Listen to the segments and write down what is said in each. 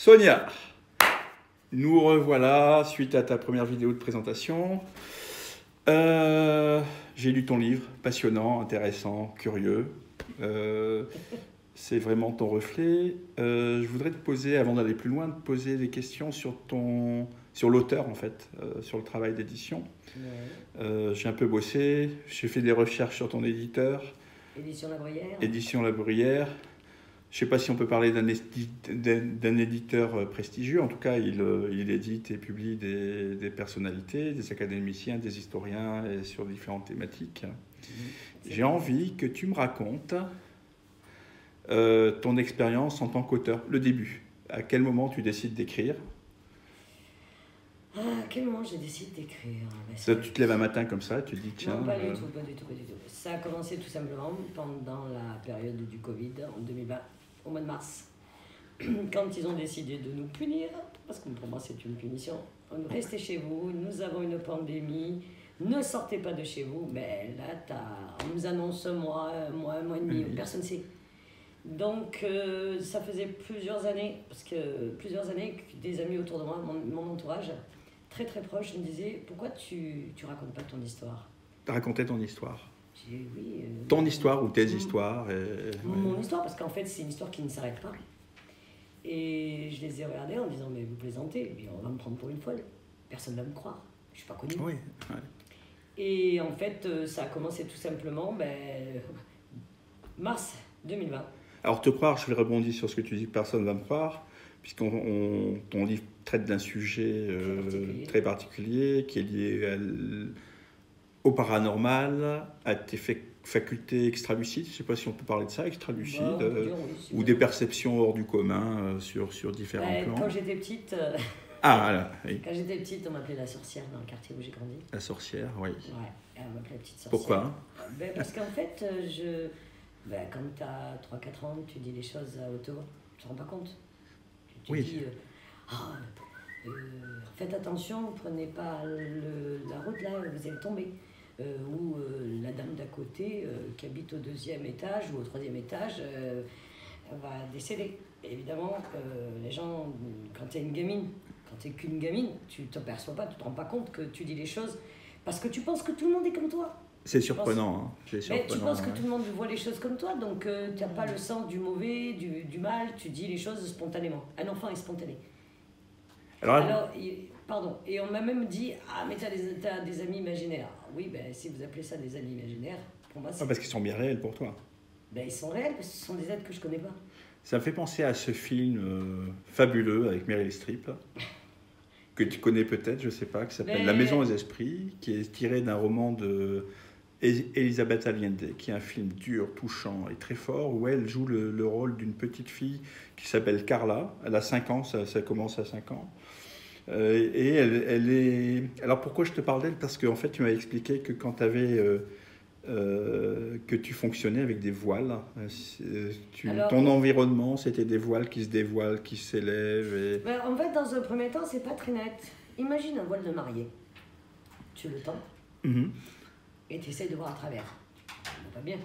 Sonia, nous revoilà suite à ta première vidéo de présentation. J'ai lu ton livre, passionnant, intéressant, curieux. C'est vraiment ton reflet. Je voudrais te poser, avant d'aller plus loin, te poser des questions sur l'auteur en fait, sur le travail d'édition. Ouais. J'ai un peu bossé, j'ai fait des recherches sur ton éditeur. Édition La Bruyère. Édition La Bruyère. Je ne sais pas si on peut parler d'un éditeur prestigieux. En tout cas, il édite et publie des personnalités, des académiciens, des historiens et sur différentes thématiques. J'ai envie que tu me racontes ton expérience en tant qu'auteur, le début. À quel moment tu décides d'écrire ? À quel moment je décide d'écrire ? Tu te lèves un matin comme ça, tu te dis tiens... Non, pas du tout. Ça a commencé tout simplement pendant la période du Covid, en 2020, au mois de mars, quand ils ont décidé de nous punir, parce que pour moi c'est une punition. Restez chez vous, nous avons une pandémie, ne sortez pas de chez vous. Mais là, on nous annonce un mois et demi, personne ne sait. Donc ça faisait plusieurs années que des amis autour de moi, mon entourage, très très proche, me disaient pourquoi tu racontes pas ton histoire ? Raconter ton histoire. J'ai dit oui. Ton histoire ou tes histoires Mon histoire, parce qu'en fait c'est une histoire qui ne s'arrête pas. Et je les ai regardés en disant mais vous plaisantez, et on va me prendre pour une folle. Personne ne va me croire, je suis pas connue. Oui. Ouais. Et en fait ça a commencé tout simplement mars 2020. Alors te croire, je vais rebondir sur ce que tu dis, personne ne va me croire, puisqu'on ton livre traite d'un sujet très particulier qui est lié au paranormal, à tes facultés extralucides, je ne sais pas si on peut parler de ça, extralucides, ou des perceptions hors du commun sur différents plans. Quand j'étais petite, oui. Quand j'étais petite, on m'appelait la sorcière dans le quartier où j'ai grandi. La sorcière, oui. Ouais, on m'appelait la petite sorcière. Pourquoi ? Parce qu'en fait, quand tu as 3-4 ans, tu dis les choses à haute voix, tu ne te rends pas compte. Tu dis, faites attention, prenez pas la route là, vous allez tomber. Ou la dame d'à côté qui habite au 2e étage ou au 3e étage va décéder. Et évidemment, les gens, quand tu es une gamine, quand tu n'es qu'une gamine, tu ne t'aperçois pas, tu ne te rends pas compte que tu dis les choses parce que tu penses que tout le monde est comme toi. C'est surprenant. Tu penses que tout le monde voit les choses comme toi, donc tu n'as pas le sens du mauvais, du mal, tu dis les choses spontanément. Un enfant est spontané. Et on m'a même dit, mais tu as des amis imaginaires. Oui, si vous appelez ça des amis imaginaires, pour moi c'est... parce qu'ils sont bien réels pour toi. Ils sont réels, parce que ce sont des êtres que je ne connais pas. Ça me fait penser à ce film fabuleux avec Meryl Streep, que tu connais peut-être, je ne sais pas, qui s'appelle La Maison aux Esprits, qui est tiré d'un roman de Elisabeth Allende, qui est un film dur, touchant et très fort, où elle joue le rôle d'une petite fille qui s'appelle Carla. Elle a 5 ans, ça commence à 5 ans. Et elle est... Alors pourquoi je te parle d'elle ? Parce qu'en fait, tu m'as expliqué que quand tu avais... que tu fonctionnais avec des voiles. Ton environnement, c'était des voiles qui se dévoilent, qui s'élèvent. En fait, dans un premier temps, c'est pas très net. Imagine un voile de mariée. Tu le tends et tu essaies de voir à travers. Ça va pas bien.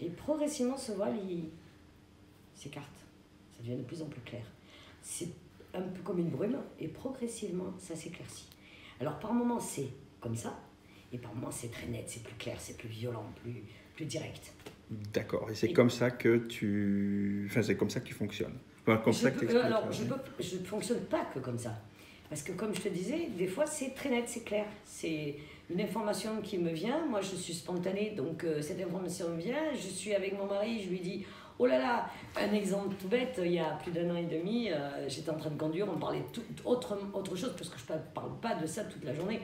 Et progressivement, ce voile, il s'écarte. Ça devient de plus en plus clair. C'est un peu comme une brume et progressivement, ça s'éclaircit. Alors, par moments, c'est comme ça. Et par moments, c'est très net, c'est plus clair, c'est plus violent, plus direct. D'accord. Et c'est comme ça que tu... Enfin, c'est comme ça que tu fonctionnes. Je ne fonctionne pas que comme ça. Parce que, comme je te disais, des fois, c'est très net, c'est clair. C'est une information qui me vient. Moi, je suis spontanée, donc cette information me vient. Je suis avec mon mari, je lui dis... Oh là là, un exemple tout bête, il y a plus d'1 an et demi, j'étais en train de conduire, on parlait autre chose, parce que je ne parle pas de ça toute la journée.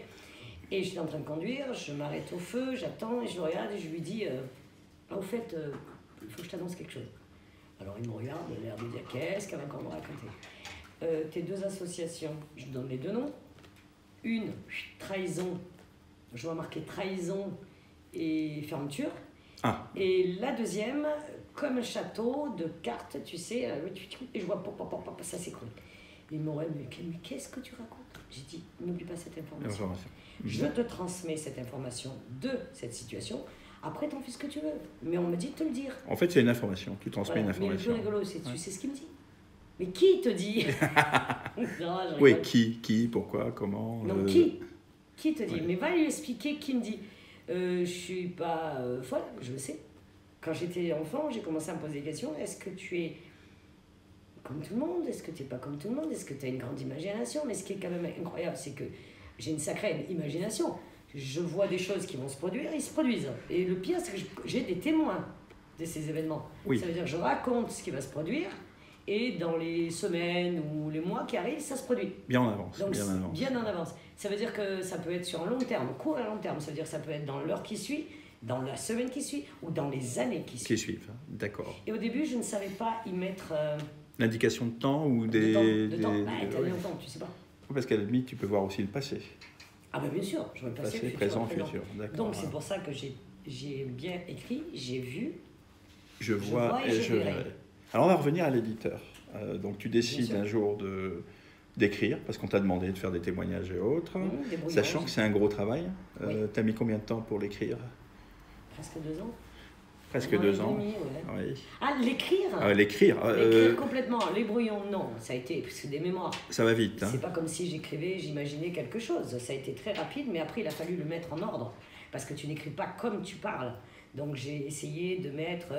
Et j'étais en train de conduire, je m'arrête au feu, j'attends, et je le regarde et je lui dis au fait, il faut que je t'annonce quelque chose. Alors il me regarde, il a l'air de dire qu'est-ce qu'elle va encore me raconter. Tes 2 associations, je donne les 2 noms. Une, trahison, je vois marqué trahison et fermeture. Et la deuxième, comme un château de cartes, tu sais, et je vois ça s'écroule. Il m'aurait dit, mais qu'est-ce que tu racontes ? J'ai dit, n'oublie pas cette information. Je te transmets cette information de cette situation. Après, t'en fais ce que tu veux. Mais on me dit de te le dire. En fait, c'est une information. Tu transmets une information. Mais le plus rigolo, c'est tu sais ce qu'il me dit ? Mais qui te dit? Non, je Oui, rigole. qui, pourquoi, comment Non, qui? Qui te dit? Ouais. Mais va lui expliquer qui me dit. Je suis pas folle, je le sais. Quand j'étais enfant, j'ai commencé à me poser des questions. Est-ce que tu es comme tout le monde? Est-ce que tu n'es pas comme tout le monde? Est-ce que tu as une grande imagination? Mais ce qui est quand même incroyable, c'est que j'ai une sacrée imagination. Je vois des choses qui vont se produire, ils se produisent. Et le pire, c'est que j'ai des témoins de ces événements. Oui. Ça veut dire que je raconte ce qui va se produire, et dans les semaines ou les mois qui arrivent, ça se produit. Bien en avance. Donc, bien en avance. bien en avance. Ça veut dire que ça peut être sur un long terme, court et long terme. Ça veut dire que ça peut être dans l'heure qui suit, dans la semaine qui suit, ou dans les années qui Qui suivent. suivent, d'accord. Et au début, je ne savais pas y mettre L'indication de temps ou des... de temps. Bah, t'as ouais. longtemps, tu sais pas. Parce qu'à la limite, tu peux voir aussi le passé. Ah ben bien sûr, je vais passer Passé, présent, futur. D'accord. Donc c'est pour ça que j'ai bien écrit, j'ai vu. Je vois et je verrai. Alors on va revenir à l'éditeur. Donc tu décides un jour d'écrire, parce qu'on t'a demandé de faire des témoignages et autres, sachant que c'est un gros travail. Oui. Tu as mis combien de temps pour l'écrire? Presque 2 ans. Presque 2 ans. Demi, ouais. Oui. Ah, l'écrire L'écrire L'écrire complètement. Les brouillons, non. Ça a été, parce que des mémoires. Ça va vite. Hein. C'est pas comme si j'écrivais, j'imaginais quelque chose. Ça a été très rapide, mais après, il a fallu le mettre en ordre. Parce que tu n'écris pas comme tu parles. Donc j'ai essayé de mettre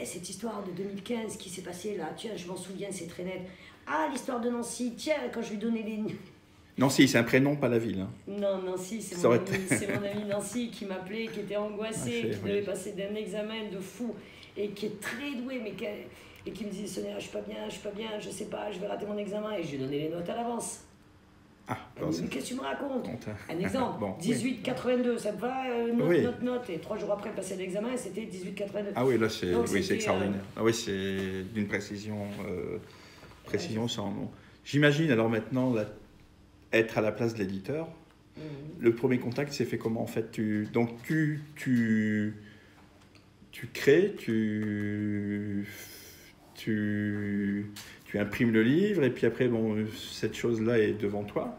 cette histoire de 2015 qui s'est passée là. Tiens, je m'en souviens, c'est très net. Ah, l'histoire de Nancy. Tiens, quand je lui donnais les... Nancy, c'est un prénom, pas la ville. Hein. Non, Nancy, c'est mon ami Nancy qui m'appelait, qui était angoissée, qui devait passer d'un examen de fou et qui est très douée, mais et qui me disait Sonia, je suis pas bien, je sais pas, je vais rater mon examen. Et je lui donnais les notes à l'avance. Ah, Elle me dit, mais qu'est-ce que tu me racontes? Un exemple, bon, 18,82, ça te va, note. Et 3 jours après, passer l'examen, c'était 18,82. Ah oui, là, c'est extraordinaire. Ah oui, c'est d'une précision sans nom. J'imagine alors maintenant être à la place de l'éditeur. Le premier contact s'est fait comment en fait? Donc tu crées, tu imprimes le livre et puis après bon, cette chose-là est devant toi.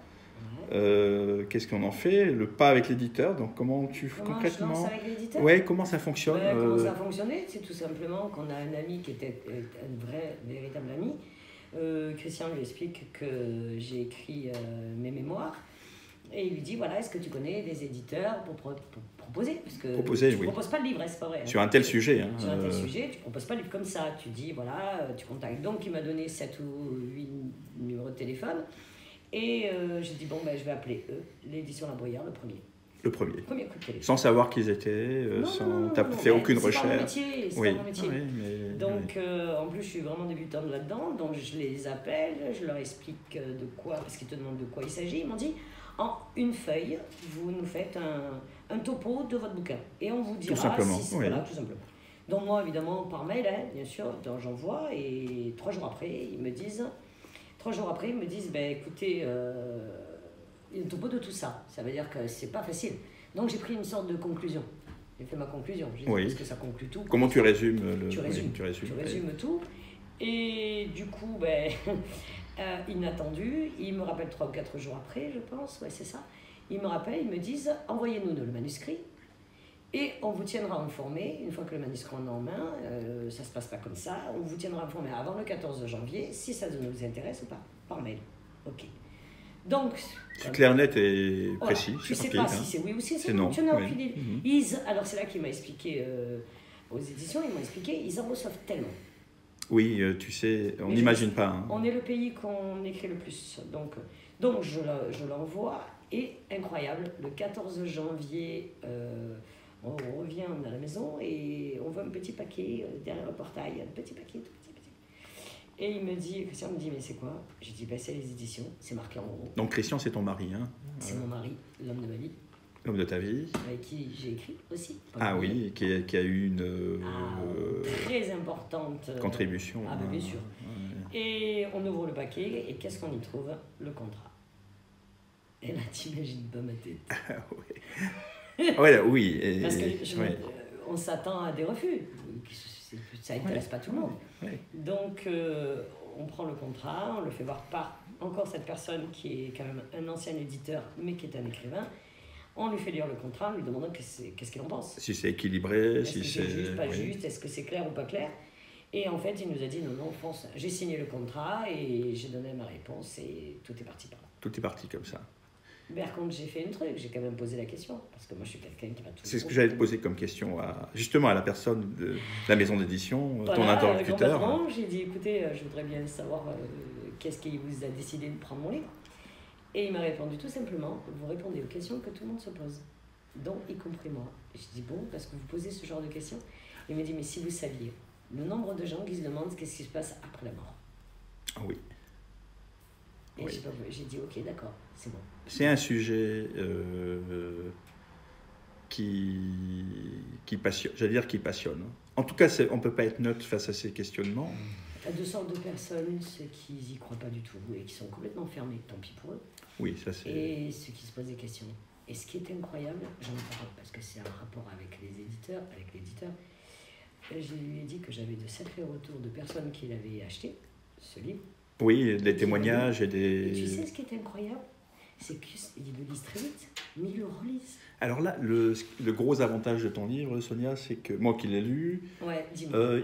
Qu'est-ce qu'on en fait? Le pas avec l'éditeur, donc comment concrètement je lance avec l'éditeur? Ouais, comment ça fonctionne? Comment ça a fonctionné? C'est tout simplement qu'on a un ami qui était un véritable ami. Christian lui explique que j'ai écrit mes mémoires et il lui dit voilà, est-ce que tu connais des éditeurs pour proposer? Parce que tu ne proposes pas le livre, c'est pas vrai. Sur un tel sujet. Sur un tel sujet, tu ne proposes pas le livre comme ça. Tu dis voilà, tu contactes. Donc il m'a donné 7 ou 8 numéros de téléphone et j'ai dit bon, ben, je vais appeler eux, l'édition La Bruyère, le premier. Le premier. Premier coup de téléphone. Sans savoir qui ils étaient, t'as fait aucune recherche. C'est pas mon métier. Donc, en plus, je suis vraiment débutante là-dedans. Donc, je les appelle, je leur explique de quoi, parce qu'ils te demandent de quoi il s'agit. Ils m'ont dit, en une feuille, vous nous faites un topo de votre bouquin. Et on vous dira tout simplement. si c'est voilà, tout simplement. Donc, moi, évidemment, par mail, bien sûr, j'envoie. Et 3 jours après, ils me disent, ben, écoutez, il y a un topo de tout ça. Ça veut dire que c'est pas facile. Donc j'ai pris une sorte de conclusion. J'ai fait ma conclusion. J'ai dit parce que ça conclut tout. Comment tu résumes Tu résumes tout. Et du coup, ben, inattendu, ils me rappellent 3 ou 4 jours après, je pense. Ouais, c'est ça. Ils me rappellent, ils me disent envoyez-nous le manuscrit et on vous tiendra informé. Une fois que le manuscrit est en main, ça se passe pas comme ça. On vous tiendra informé avant le 14 janvier si ça vous intéresse ou pas, par mail. Ok. Donc, c'est clair, net et précis. Je ne sais pas si c'est oui ou si c'est non. Tu n'as aucune idée. Alors, c'est là qu'il m'a expliqué aux éditions, ils m'ont expliqué, ils en reçoivent tellement. Oui, tu sais, on n'imagine pas. Hein. On est le pays qu'on écrit le plus. Donc je l'envoie et incroyable, le 14 janvier, on revient à la maison et on voit un petit paquet derrière le portail, un petit paquet, tout petit. Et Christian me dit, mais c'est quoi? J'ai dit, ben, c'est les éditions, c'est marqué en gros. Donc Christian, c'est ton mari, hein? C'est mon mari, l'homme de ma vie. L'homme de ta vie. Avec qui j'ai écrit aussi. Oui, qui a eu une très importante contribution. Ah, bien sûr. Ouais. Et on ouvre le paquet, et qu'est-ce qu'on y trouve? Le contrat. Et là, t'imagines pas ma tête. Oui. Parce que on s'attend à des refus. Ça n'intéresse pas tout le monde. Donc, on prend le contrat, on le fait voir par encore cette personne qui est quand même un ancien éditeur, mais qui est un écrivain. On lui fait lire le contrat en lui demandant qu'est-ce qu'il en pense. Si c'est équilibré, si c'est juste, pas juste, est-ce que c'est clair ou pas clair. Et en fait, il nous a dit non, non, fonce. J'ai signé le contrat et j'ai donné ma réponse et tout est parti par là. Tout est parti comme ça. Par contre, j'ai fait un truc, j'ai quand même posé la question, parce que moi je suis quelqu'un qui va tout. C'est ce que j'allais te poser comme question, justement à la personne de la maison d'édition, voilà, ton interlocuteur. J'ai dit écoutez, je voudrais bien savoir qu'est-ce qui vous a décidé de prendre mon livre. Et il m'a répondu tout simplement vous répondez aux questions que tout le monde se pose, dont y compris moi. Et je dis bon, parce que vous posez ce genre de questions. Il m'a dit mais si vous saviez le nombre de gens qui se demandent qu'est-ce qui se passe après la mort. Oui. Et oui. J'ai dit ok, d'accord, c'est bon. C'est un sujet qui passionne, j'allais dire qui passionne. En tout cas, on ne peut pas être neutre face à ces questionnements. Il y a deux sortes de personnes, ceux qui n'y croient pas du tout et qui sont complètement fermés, tant pis pour eux. Oui, ça c'est... Et ceux qui se posent des questions. Et ce qui est incroyable, j'en parle parce que c'est un rapport avec l'éditeur, je lui ai dit que j'avais de sacrés retours de personnes qui l'avaient acheté, ce livre. Oui, des témoignages et des... Et tu sais ce qui est incroyable, c'est qu'ils le lisent très vite, mais ils le relisent. Alors là, le gros avantage de ton livre, Sonia, c'est que moi qui l'ai lu, ouais,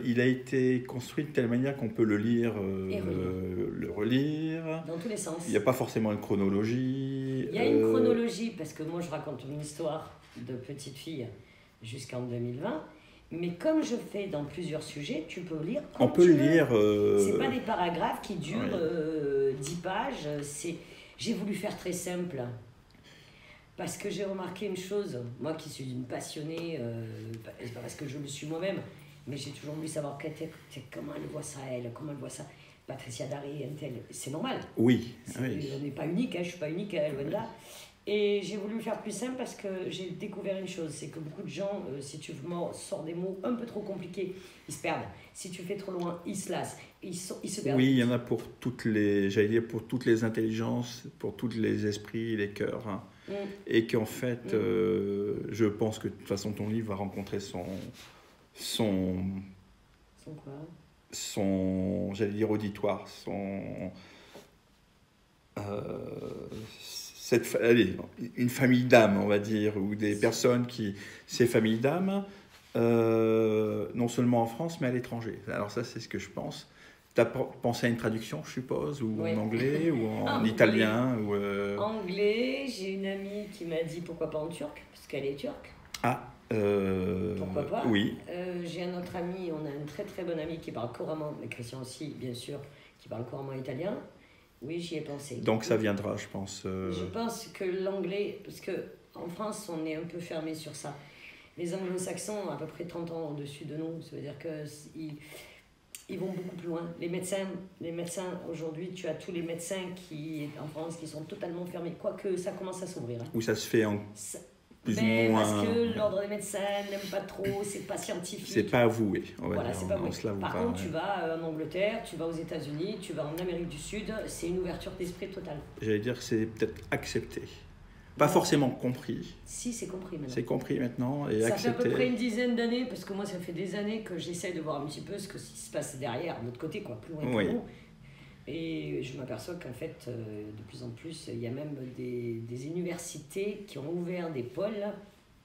il a été construit de telle manière qu'on peut le lire, le relire. Dans tous les sens. Il n'y a pas forcément une chronologie. Il y a une chronologie, parce que moi je raconte une histoire de petite fille jusqu'en 2020. Mais comme je fais dans plusieurs sujets, tu peux lire. On peut lire. C'est pas des paragraphes qui durent 10 pages. J'ai voulu faire très simple. Parce que j'ai remarqué une chose, moi qui suis une passionnée, c'est pas parce que je le suis moi-même, mais j'ai toujours voulu savoir comment elle voit ça, comment elle voit ça. Patricia Daré, c'est normal. Oui. On n'est pas unique, je ne suis pas unique, loin de là. Et j'ai voulu le faire plus simple parce que j'ai découvert une chose, c'est que beaucoup de gens, si tu sors des mots un peu trop compliqués, ils se perdent. Si tu fais trop loin, ils se lassent, ils se perdent. Oui, il y en a pour toutes les intelligences, pour tous les esprits, les cœurs. Hein. Et qu'en fait, je pense que de toute façon, ton livre va rencontrer son j'allais dire auditoire, une famille d'âmes, on va dire, ou des personnes ces familles d'âmes, non seulement en France, mais à l'étranger. Alors ça, c'est ce que je pense. Tu as pensé à une traduction, je suppose, ou en anglais, ou en italien ou Anglais, j'ai une amie qui m'a dit pourquoi pas en turc, parce qu'elle est turque. Ah, pourquoi pas. Oui. J'ai un autre ami, on a un très très bon ami qui parle couramment, mais Christian aussi, bien sûr, qui parle couramment italien. Oui, j'y ai pensé. Donc ça viendra, je pense. Je pense que l'anglais, parce qu'en France, on est un peu fermé sur ça. Les anglo-saxons ont à peu près 30 ans au-dessus de nous, ça veut dire qu'ils vont beaucoup plus loin. Les médecins aujourd'hui, tu as tous les médecins en France qui sont totalement fermés, quoique ça commence à s'ouvrir. Hein. Où ça se fait plus ou moins... Parce que l'ordre des médecins n'aime pas trop, c'est pas scientifique. C'est pas avoué, on va voilà, dire. C'est pas avoué. Par contre, tu vas en Angleterre, tu vas aux États-Unis, tu vas en Amérique du Sud, c'est une ouverture d'esprit totale. J'allais dire que c'est peut-être accepté. Pas forcément compris. Si, c'est compris maintenant. C'est compris maintenant et ça accepté. Ça fait à peu près une dizaine d'années, parce que moi, ça fait des années que j'essaie de voir un petit peu ce qui se passe derrière, de l'autre côté, plus loin que nous. Et je m'aperçois qu'en fait, de plus en plus, il y a même des universités qui ont ouvert des pôles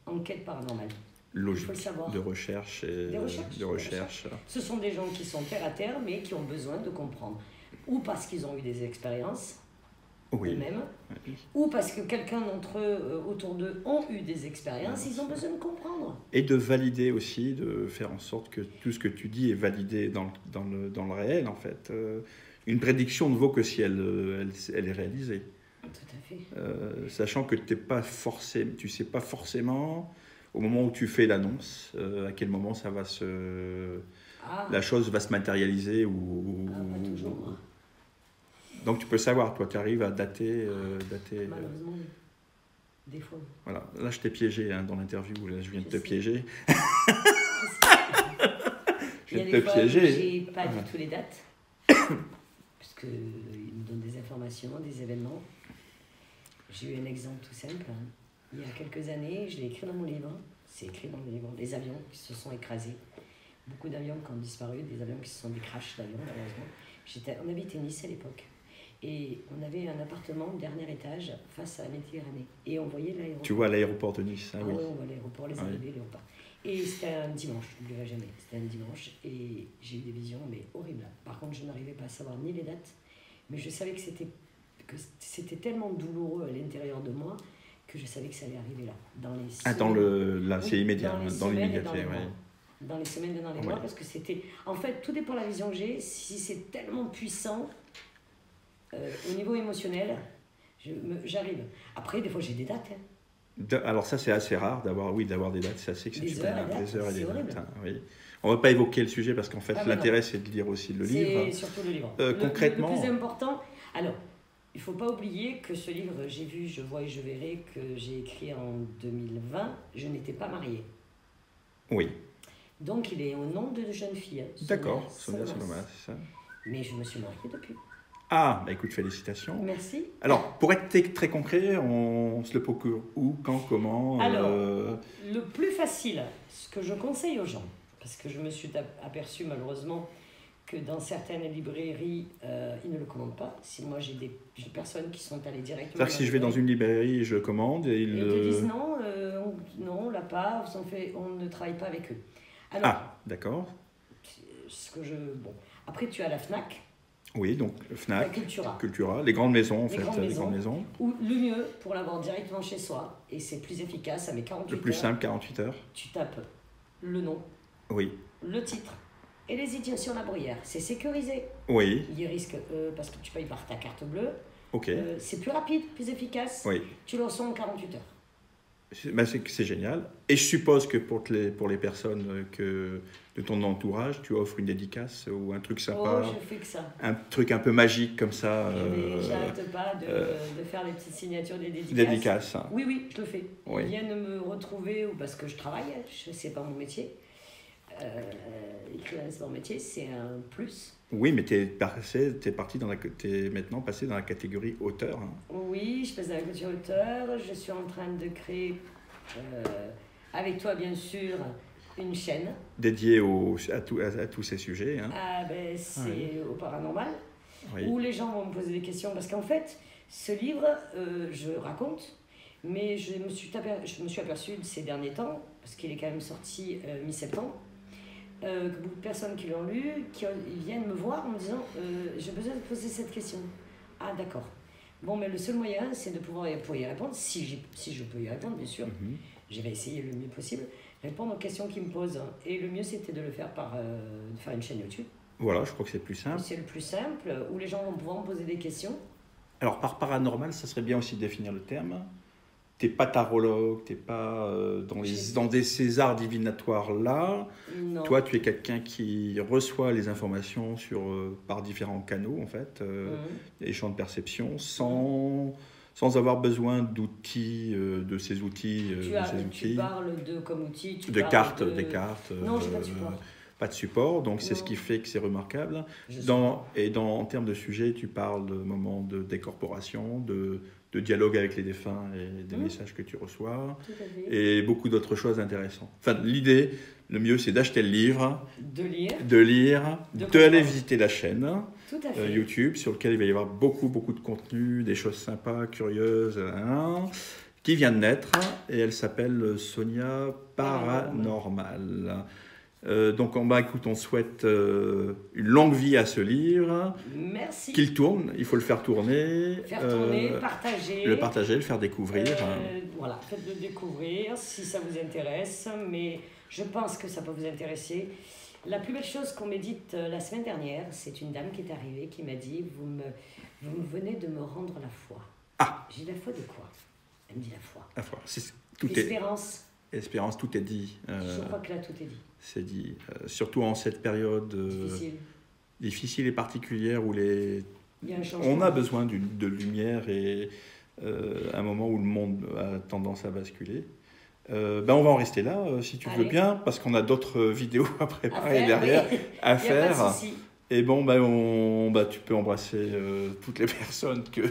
enquête paranormale. Logique, il faut le savoir. De recherche. De recherche. Ce sont des gens qui sont terre à terre, mais qui ont besoin de comprendre. Ou parce qu'ils ont eu des expériences eux-mêmes, ou parce que quelqu'un d'entre eux, autour d'eux, ont eu des expériences, ils ont besoin de comprendre. Et de valider aussi, de faire en sorte que tout ce que tu dis est validé dans le réel, en fait. Une prédiction ne vaut que si elle est réalisée. Tout à fait. Sachant que tu ne sais pas forcément, au moment où tu fais l'annonce, à quel moment ça va la chose va se matérialiser. Pas toujours. Donc tu peux savoir, toi tu arrives à dater... Malheureusement, des fois. Voilà, là je t'ai piégé dans l'interview, là je viens de te piéger. Il y a des fois où j'ai pas du tout les dates. Parce qu'ils nous donnent des informations, des événements. J'ai eu un exemple tout simple. Il y a quelques années, je l'ai écrit dans mon livre. C'est écrit dans le livre. Les avions qui se sont écrasés. Beaucoup d'avions qui ont disparu, des avions qui se sont des crashs d'avions, malheureusement. On habitait Nice à l'époque. Et on avait un appartement au dernier étage face à la Méditerranée. Et on voyait l'aéroport. Tu vois l'aéroport de Nice, oui. On voit l'aéroport, les arrivées, l'aéroport. Et c'était un dimanche, je n'oublierai jamais. C'était un dimanche et j'ai eu des visions, mais horribles. Par contre, je n'arrivais pas à savoir ni les dates, mais je savais que c'était tellement douloureux à l'intérieur de moi que je savais que ça allait arriver là. Dans les semaines, là, c'est immédiat, dans l'immédiateté. Dans les semaines et dans les mois, parce que c'était... En fait, tout dépend de la vision que j'ai. Si c'est tellement puissant, au niveau émotionnel, j'arrive. Après, des fois, j'ai des dates. Alors ça, c'est assez rare d'avoir des dates, c'est assez exceptionnel. Des heures et des dates, hein, oui. On ne va pas évoquer le sujet parce qu'en fait, l'intérêt, c'est de lire aussi le livre. C'est surtout le livre. Concrètement... Le plus important... Alors, il ne faut pas oublier que ce livre, J'ai vu, je vois et je verrai, que j'ai écrit en 2020, je n'étais pas mariée. Oui. Donc, il est au nom de jeune fille. D'accord, Sonia Solomas, c'est ça. Mais je me suis mariée depuis. Ah, bah écoute, félicitations. Merci. Alors, pour être très concret, on se le procure où, quand, comment Alors, le plus facile, ce que je conseille aux gens, parce que je me suis aperçue malheureusement que dans certaines librairies, ils ne le commandent pas. Si moi, j'ai des personnes qui sont allées directement... C'est-à-dire que si je vais dans une librairie et je commande... Et ils te disent non, on ne l'a pas, on ne travaille pas avec eux. Alors, d'accord. Bon. Après, tu as la FNAC. Oui, donc FNAC, Cultura, les grandes maisons en les fait. Grandes maisons. Ou le mieux, pour l'avoir directement chez soi, et c'est plus efficace, ça met 48 heures. Le plus simple, 48 heures. Tu tapes le nom, le titre et les éditions La Bruyère. C'est sécurisé. Oui. Il y a risque, parce que tu payes par ta carte bleue. Ok. C'est plus rapide, plus efficace. Oui. Tu le reçois en 48 heures. C'est génial. Et je suppose que pour les personnes de ton entourage, tu offres une dédicace ou un truc sympa. Oh, je fais que ça. Un truc un peu magique comme ça. J'arrête pas de faire des petites signatures, des dédicaces. Dédicaces. Oui, je le fais. Oui. Ils viennent me retrouver parce que je travaille, c'est pas mon métier. Écrire, c'est mon métier, c'est un plus. Oui, mais t'es maintenant passé dans la catégorie auteur. Hein. Oui, je passe dans la catégorie auteur. Je suis en train de créer, avec toi bien sûr, une chaîne. Dédiée à tous ces sujets. Hein. C'est au paranormal. Oui. Où les gens vont me poser des questions. Parce qu'en fait, ce livre, je raconte, mais je me suis aperçue ces derniers temps, parce qu'il est quand même sorti mi-septembre, que beaucoup de personnes qui l'ont lu, ils viennent me voir en me disant j'ai besoin de poser cette question. Ah d'accord. Bon, mais le seul moyen, c'est de pouvoir y répondre, si je peux y répondre, bien sûr. Je vais essayer le mieux possible, répondre aux questions qu'ils me posent. Et le mieux, c'était de le faire de faire une chaîne YouTube. Voilà, je crois que c'est le plus simple. C'est le plus simple, où les gens vont pouvoir me poser des questions. Alors, par paranormal, ça serait bien aussi de définir le terme. T'es pas tarologue, t'es pas dans ces arts divinatoires-là. Non. Toi, tu es quelqu'un qui reçoit les informations par différents canaux, en fait, des champs de perception, sans avoir besoin d'outils, de ces outils. Tu parles comme outil. Des cartes. Non, j'ai pas de support. Pas de support, donc c'est ce qui fait que c'est remarquable. En termes de sujet, tu parles de moments de décorporation, de dialogue avec les défunts et des messages que tu reçois, et beaucoup d'autres choses intéressantes. Enfin, l'idée, le mieux, c'est d'acheter le livre, de lire, d'aller visiter la chaîne YouTube, sur laquelle il va y avoir beaucoup de contenu, des choses sympas, curieuses, qui vient de naître, et elle s'appelle Sonia Paranormal. Donc écoute, on souhaite une longue vie à ce livre. Merci. Qu'il tourne, il faut le faire tourner. Partager. Le partager, le faire découvrir. Voilà, faites-le découvrir si ça vous intéresse, mais je pense que ça peut vous intéresser. La plus belle chose qu'on m'ait dite la semaine dernière, c'est une dame qui est arrivée qui m'a dit vous venez de me rendre la foi. Ah. J'ai dit la foi de quoi? Elle me dit la foi. La foi. Espérance, tout est dit. Je crois que là, tout est dit. C'est dit. Surtout en cette période difficile et particulière où on a besoin de lumière et un moment où le monde a tendance à basculer. On va en rester là, si tu veux bien, parce qu'on a d'autres vidéos à préparer derrière, à faire. Pas de souci. Et tu peux embrasser toutes les personnes que...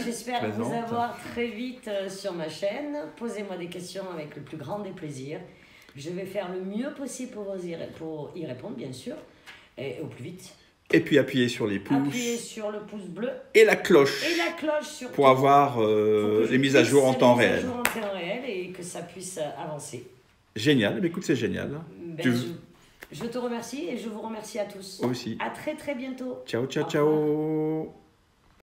J'espère vous avoir très vite sur ma chaîne. Posez-moi des questions avec le plus grand des plaisirs. Je vais faire le mieux possible pour y répondre, bien sûr, et au plus vite. Et puis appuyez sur les pouces. Appuyez sur le pouce bleu. Et la cloche. Surtout. Pour avoir les mises à jour en temps réel. Et que ça puisse avancer. Génial, mais écoute, c'est génial. Ben, je te remercie et je vous remercie à tous. Aussi. À très très bientôt. Ciao, ciao, Au revoir. ciao.